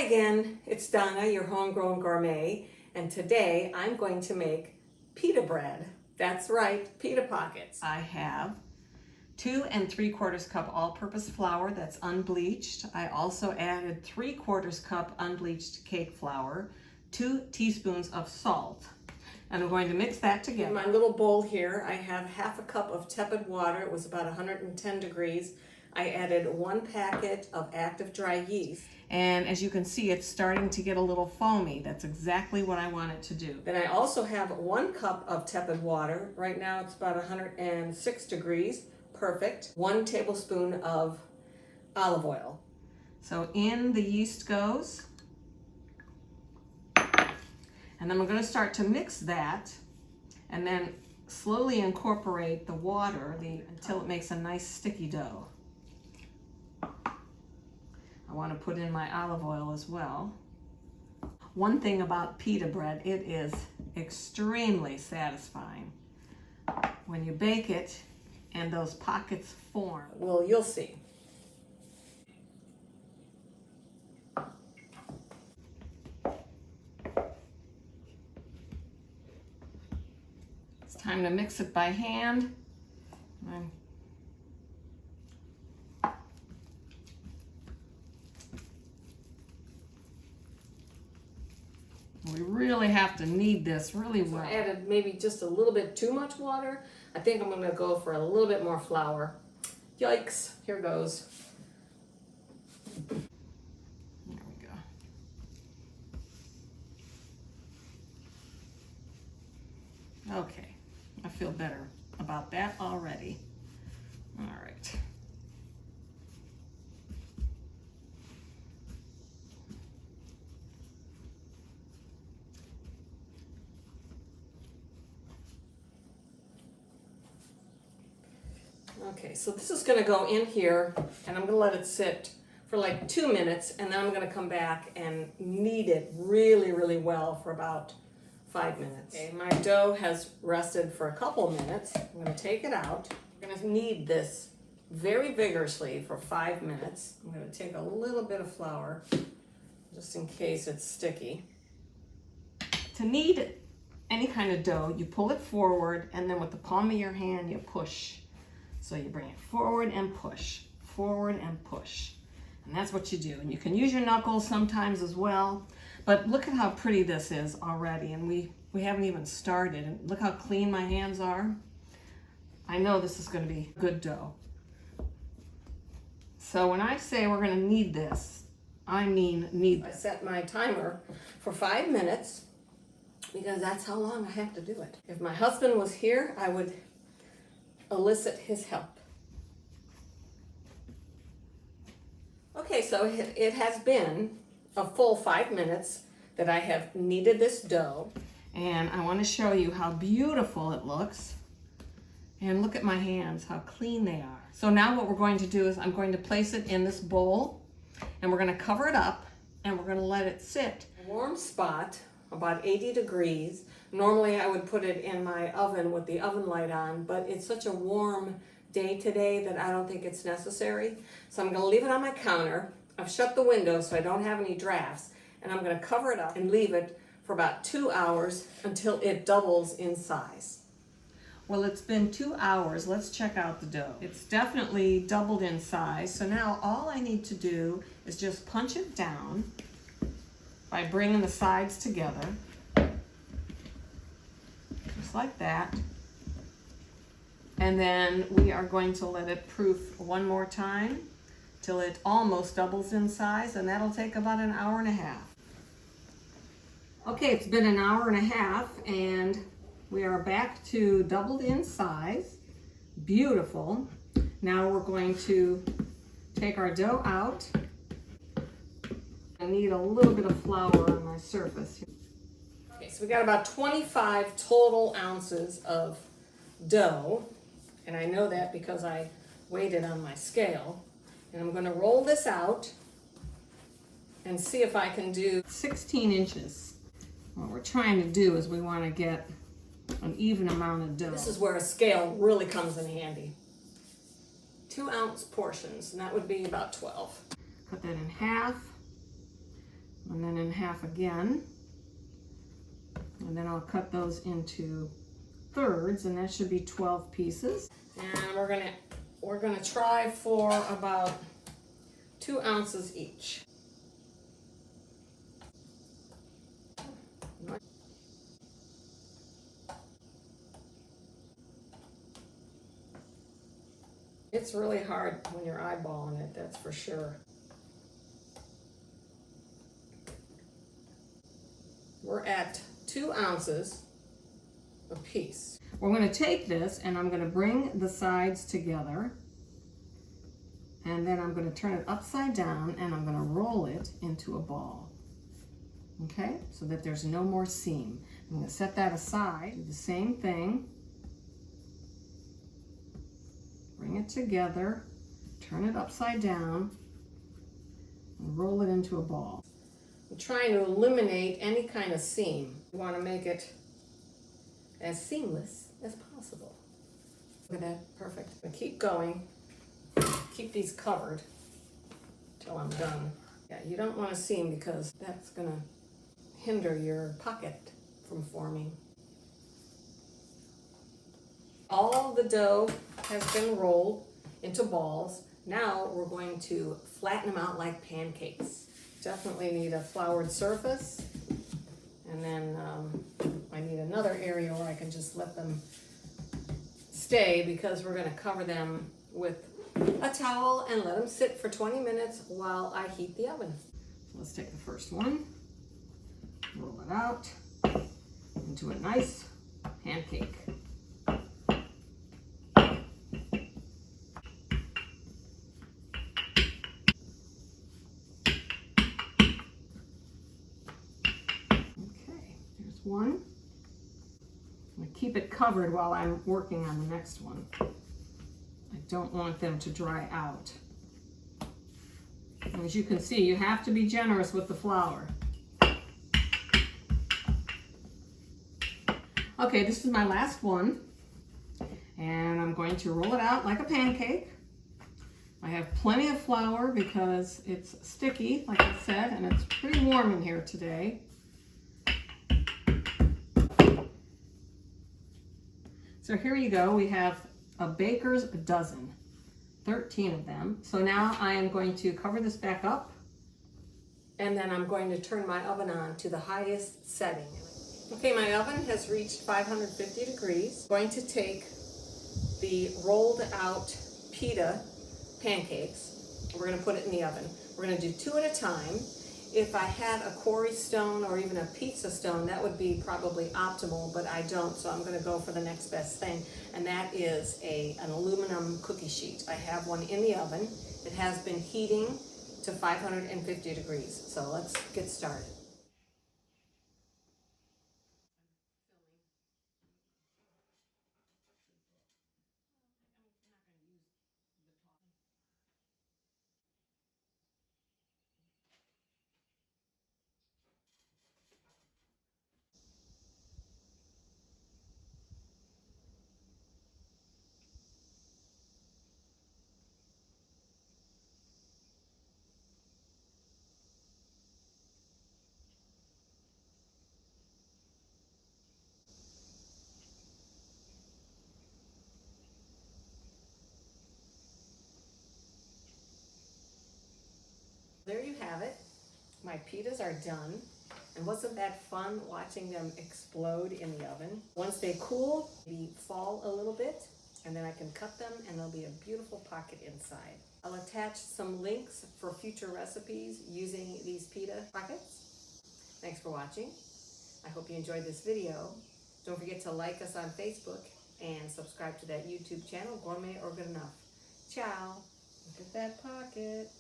Hi again, it's Donna, your homegrown gourmet, and today I'm going to make pita bread. That's right, pita pockets. I have 2 3/4 cup all-purpose flour that's unbleached. I also added 3/4 cup unbleached cake flour, 2 teaspoons of salt. And I'm going to mix that together. In my little bowl here, I have 1/2 cup of tepid water. It was about 110 degrees. I added 1 packet of active dry yeast. And as you can see, it's starting to get a little foamy. That's exactly what I want it to do. Then I also have 1 cup of tepid water. Right now it's about 106 degrees. Perfect. 1 tablespoon of olive oil. So in the yeast goes. And then we're going to start to mix that and then slowly incorporate the water until it makes a nice sticky dough. I want to put in my olive oil as well. One thing about pita bread, it is extremely satisfying when you bake it and those pockets form. Well, you'll see. It's time to mix it by hand. We really have to knead this really well. I added maybe just a little bit too much water. I think I'm going to go for a little bit more flour. Yikes, here goes. There we go. Okay, I feel better about that already. All right. Okay, so this is going to go in here, and I'm going to let it sit for like 2 minutes, and then I'm going to come back and knead it really, really well for about 5 minutes. Okay, my dough has rested for a couple minutes. I'm going to take it out. I'm going to knead this very vigorously for 5 minutes. I'm going to take a little bit of flour, just in case it's sticky. To knead any kind of dough, you pull it forward, and then with the palm of your hand, you push. So you bring it forward and push, and that's what you do. And you can use your knuckles sometimes as well, but look at how pretty this is already, and we haven't even started. And look how clean my hands are. I know this is going to be good dough. So when I say we're going to knead this, I mean knead. I set my timer for 5 minutes because that's how long I have to do it. If my husband was here, I would elicit his help. Okay, so it has been a full 5 minutes that I have kneaded this dough, and I want to show you how beautiful it looks. And look at my hands, how clean they are. So now what we're going to do is I'm going to place it in this bowl, and we're going to cover it up, and we're going to let it sit. A warm spot, about 80 degrees. Normally I would put it in my oven with the oven light on, but it's such a warm day today that I don't think it's necessary. So I'm going to leave it on my counter. I've shut the window so I don't have any drafts, and I'm going to cover it up and leave it for about 2 hours until it doubles in size. Well, it's been 2 hours. Let's check out the dough. It's definitely doubled in size. So now all I need to do is just punch it down by bringing the sides together, just like that. And then we are going to let it proof one more time till it almost doubles in size, and that'll take about 1.5 hours. Okay, it's been 1.5 hours, and we are back to doubled in size. Beautiful. Now we're going to take our dough out. I need a little bit of flour on my surface. Okay, so we got about 25 total ounces of dough, and I know that because I weighed it on my scale. And I'm going to roll this out and see if I can do 16 inches. What we're trying to do is we want to get an even amount of dough. This is where a scale really comes in handy. 2 ounce portions, and that would be about 12. Cut that in half. half again. And then I'll cut those into thirds, and that should be 12 pieces. And we're gonna try for about 2 ounces each. It's really hard when you're eyeballing it, that's for sure. We're at 2 ounces a piece. We're going to take this and I'm going to bring the sides together, and then I'm going to turn it upside down and I'm going to roll it into a ball. Okay, so that there's no more seam. I'm going to set that aside. Do the same thing. Bring it together, turn it upside down, and roll it into a ball. I'm trying to eliminate any kind of seam. You want to make it as seamless as possible. Look at that, perfect. And keep going. Keep these covered till I'm done. Yeah, you don't want a seam because that's going to hinder your pocket from forming. All the dough has been rolled into balls. Now we're going to flatten them out like pancakes. Definitely need a floured surface. And then I need another area where I can just let them stay, because we're going to cover them with a towel and let them sit for 20 minutes while I heat the oven. So let's take the first one, roll it out into a nice pancake. One. I'm going to keep it covered while I'm working on the next one. I don't want them to dry out. And as you can see, you have to be generous with the flour. Okay, this is my last one, and I'm going to roll it out like a pancake. I have plenty of flour because it's sticky, like I said, and it's pretty warm in here today. So here you go, we have a baker's dozen, 13 of them. So now I am going to cover this back up, and then I'm going to turn my oven on to the highest setting. Okay, my oven has reached 550 degrees. I'm going to take the rolled out pita pancakes, and we're going to put it in the oven. We're going to do 2 at a time. If I had a quarry stone or even a pizza stone, that would be probably optimal, but I don't, so I'm going to go for the next best thing, and that is an aluminum cookie sheet. I have one in the oven. It has been heating to 550 degrees, so let's get started. There you have it. My pitas are done. And wasn't that fun watching them explode in the oven? Once they cool, they fall a little bit, and then I can cut them and there'll be a beautiful pocket inside. I'll attach some links for future recipes using these pita pockets. Thanks for watching. I hope you enjoyed this video. Don't forget to like us on Facebook and subscribe to that YouTube channel, Gourmet or Good Enough. Ciao. Look at that pocket.